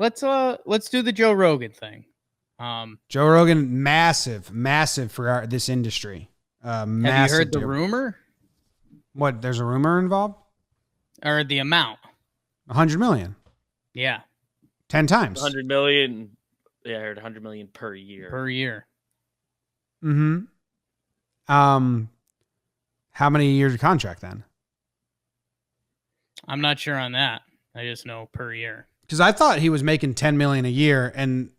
let's do the Joe Rogan thing. Joe Rogan, massive for this industry. Have you heard the rumor? What? There's a rumor involved? Or the amount? 100 million. Yeah. 10 times. 100 million. Yeah, I heard 100 million per year. Per year. Mm-hmm. How many years of contract then? I'm not sure on that. I just know per year. Because I thought he was making 10 million a year, and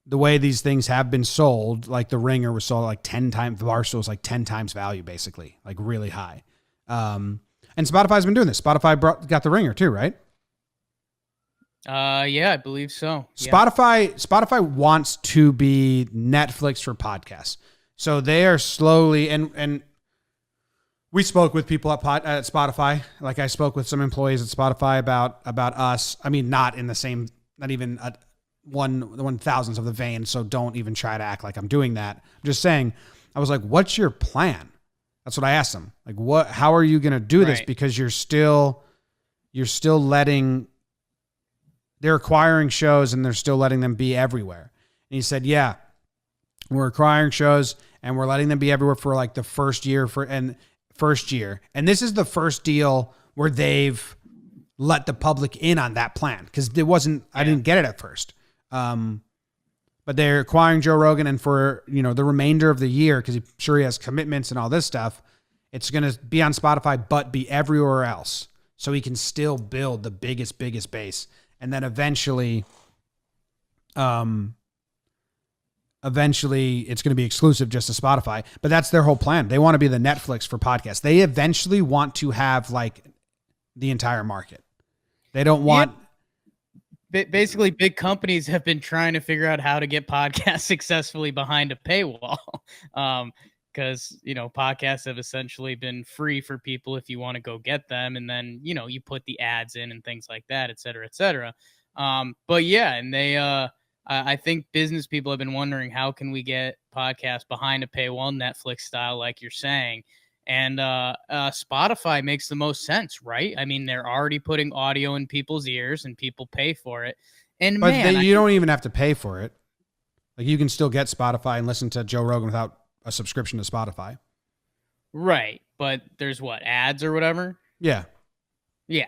the way these things have been sold, like the Ringer was sold like 10 times, the Barstool was like 10 times value, basically, like really high. And Spotify's been doing this. Spotify got the Ringer too, right? Yeah, I believe so. Yeah. Spotify wants to be Netflix for podcasts. So they are slowly, and we spoke with people at Spotify. Like I spoke with some employees at Spotify about us. I mean, not in the same, not even at 1/1000th of the vein. So don't even try to act like I'm doing that. I'm just saying, I was like, what's your plan? That's what I asked them. Like, how are you going to do this? Because you're still letting, they're acquiring shows and they're still letting them be everywhere. And he said, yeah, we're acquiring shows and we're letting them be everywhere for like the first year. And this is the first deal where they've let the public in on that plan. Cause it wasn't, I didn't get it at first. But they're acquiring Joe Rogan, and for, the remainder of the year, because I'm sure he has commitments and all this stuff, it's going to be on Spotify, but be everywhere else. So he can still build the biggest base. And then eventually it's going to be exclusive just to Spotify. But that's their whole plan. They want to be the Netflix for podcasts. They eventually want to have like the entire market. They don't want... Yeah. Basically, big companies have been trying to figure out how to get podcasts successfully behind a paywall. Because, podcasts have essentially been free for people if you want to go get them. And then, you put the ads in and things like that, et cetera, et cetera. But yeah, and they, I think business people have been wondering, how can we get podcasts behind a paywall, Netflix style, like you're saying? And Spotify makes the most sense, right? I mean, they're already putting audio in people's ears and people pay for it. But you don't even have to pay for it. Like, you can still get Spotify and listen to Joe Rogan without a subscription to Spotify. Right. But there's ads or whatever? Yeah. Yeah.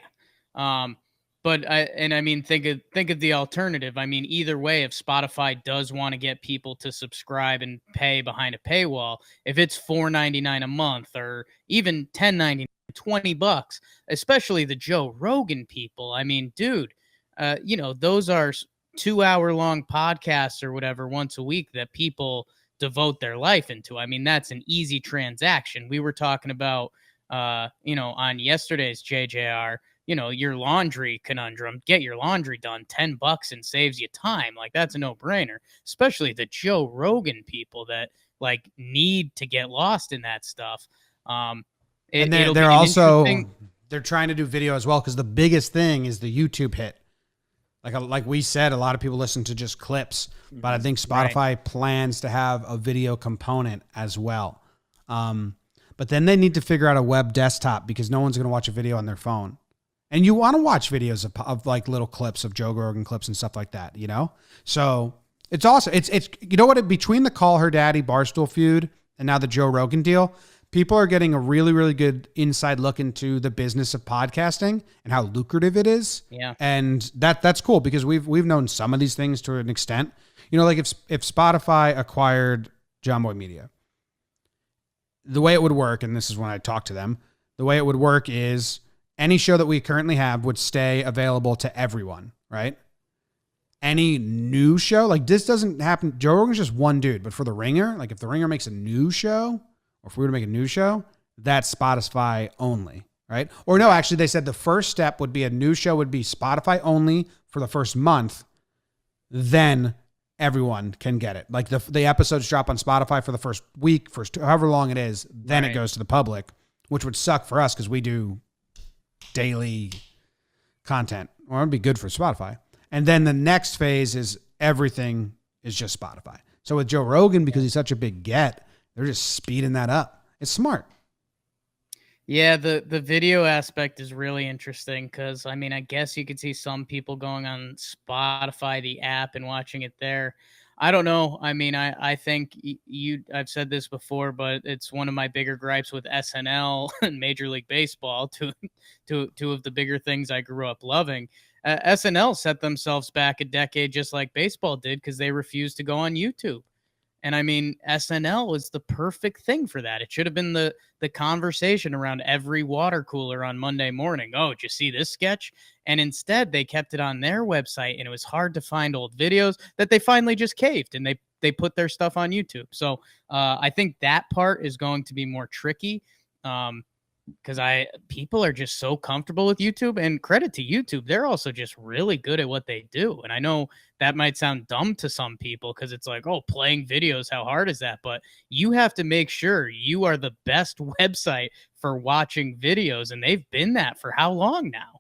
But think of the alternative. I mean, either way, if Spotify does want to get people to subscribe and pay behind a paywall, if it's $4.99 a month or even $10.99, $20, especially the Joe Rogan people. I mean, dude, those are 2-hour-long podcasts or whatever once a week that people devote their life into. I mean, that's an easy transaction. We were talking about, on yesterday's JJR, your laundry conundrum. Get your laundry done, $10 and saves you time. Like, that's a no-brainer, especially the Joe Rogan people that like need to get lost in that stuff. And they're also, they're trying to do video as well, because the biggest thing is the YouTube hit. Like we said, a lot of people listen to just clips, but I think Spotify plans to have a video component as well. But then they need to figure out a web desktop, because no one's going to watch a video on their phone. And you want to watch videos of like little clips of Joe Rogan clips and stuff like that, So it's awesome. It's between the Call Her Daddy Barstool feud and now the Joe Rogan deal, people are getting a really, really good inside look into the business of podcasting and how lucrative it is. Yeah. And that's cool, because we've known some of these things to an extent. Like if Spotify acquired Jomboy Media, the way it would work, and this is when I talk to them, the way it would work is any show that we currently have would stay available to everyone, right? Any new show, like this doesn't happen. Joe Rogan's just one dude, but for the Ringer, like if the Ringer makes a new show, or if we were to make a new show, that's Spotify only, right? Or no, actually they said the first step would be a new show would be Spotify only for the first month. Then everyone can get it. Like the episodes drop on Spotify for the first week, however long it is, then it goes to the public, which would suck for us because we do daily content, or it'd be good for Spotify. And then the next phase is everything is just Spotify. So with Joe Rogan, because he's such a big get, they're just speeding that up. It's smart. Yeah, the video aspect is really interesting because I mean, I guess you could see some people going on Spotify, the app, and watching it there. I don't know. I mean, I think you. I've said this before, but it's one of my bigger gripes with SNL and Major League Baseball. Two of the bigger things I grew up loving. SNL set themselves back a decade, just like baseball did, because they refused to go on YouTube. And I mean, SNL is the perfect thing for that. It should have been the conversation around every water cooler on Monday morning. Oh, did you see this sketch? And instead, they kept it on their website, and it was hard to find old videos that they finally just caved and they put their stuff on YouTube. So I think that part is going to be more tricky. Because I people are just so comfortable with YouTube, and credit to YouTube, they're also just really good at what they do. And I know that might sound dumb to some people because it's like, oh, playing videos, how hard is that? But you have to make sure you are the best website for watching videos, and they've been that for how long now?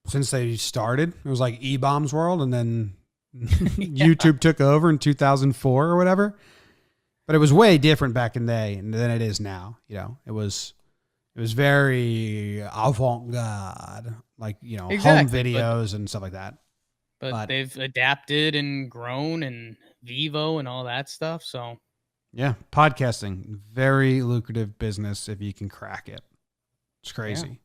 Since they started, it was like E-Bombs World, and then Yeah, YouTube took over in 2004 or whatever. But it was way different back in the day than it is now. You know, it was very avant-garde, like, you know, home exactly. But videos and stuff like that. but But they've adapted and grown and Vivo and all that stuff. So yeah, podcasting, very lucrative business if you can crack it. It's yeah, crazy.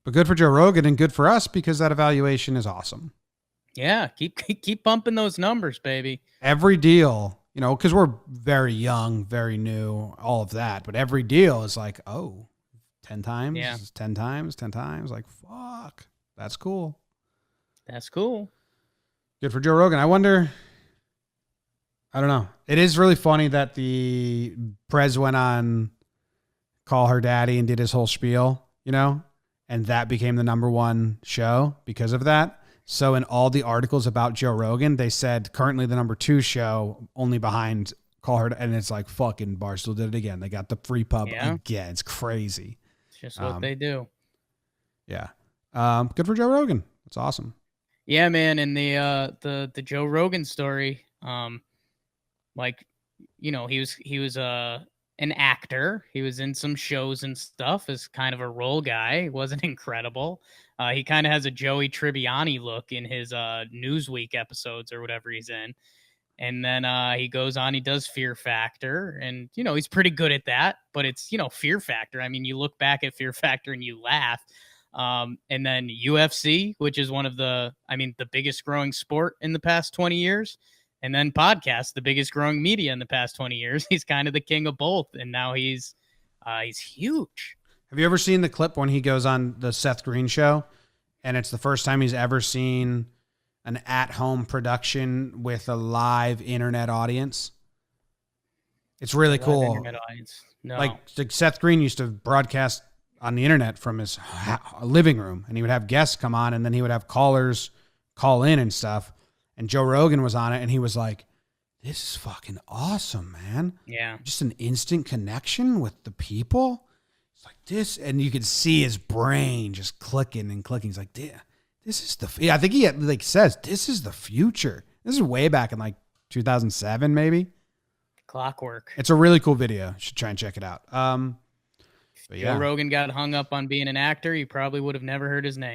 But good for Joe Rogan and good for us because that evaluation is awesome. yeah, keep bumping those numbers, baby. Every deal, you know, because we're very young, very new, all of that. But every deal is like, oh, 10 Yeah, times, 10 times, 10 times. Like, fuck, that's cool. that's cool. Good for Joe Rogan. I wonder, I don't know. It is really funny that the Prez went on Call Her Daddy and did his whole spiel, you know, and that became the number one show because of that. So in all the articles about Joe Rogan, they said currently the number two show only behind Call Her, and it's like fucking Barstool did it again. They got the free pub Yeah, again. It's crazy. it's just what Um, they do. yeah. Good for Joe Rogan. That's awesome. Yeah, man, and the Joe Rogan story, like, you know, he was an actor. He was in some shows and stuff as kind of a role guy. He wasn't incredible. He kind of has a Joey Tribbiani look in his Newsweek episodes or whatever he's in. And then he goes on, he does Fear Factor, and you know he's pretty good at that. But it's, you know, Fear Factor. I mean, you look back at Fear Factor and you laugh. And then UFC, which is one of the, I mean, the biggest growing sport in the past 20 years. And then podcast, the biggest growing media in the past 20 years. He's kind of the king of both, and now he's huge. Have you ever seen the clip when he goes on the Seth Green show and it's the first time he's ever seen an at-home production with a live internet audience? It's really Live cool. internet audience. No. Like Seth Green used to broadcast on the internet from his living room, and he would have guests come on, and then he would have callers call in and stuff. And Joe Rogan was on it, and he was like, "This is fucking awesome, man! Yeah. Just an instant connection with the people." It's like this, and you could see his brain just clicking and clicking. He's like, "This is the." Yeah, I think he like says, "This is the future." This is way back in like 2007, maybe. Clockwork. It's a really cool video. You should try and check it out. But Joe yeah. Rogan got hung up on being an actor, you probably would have never heard his name.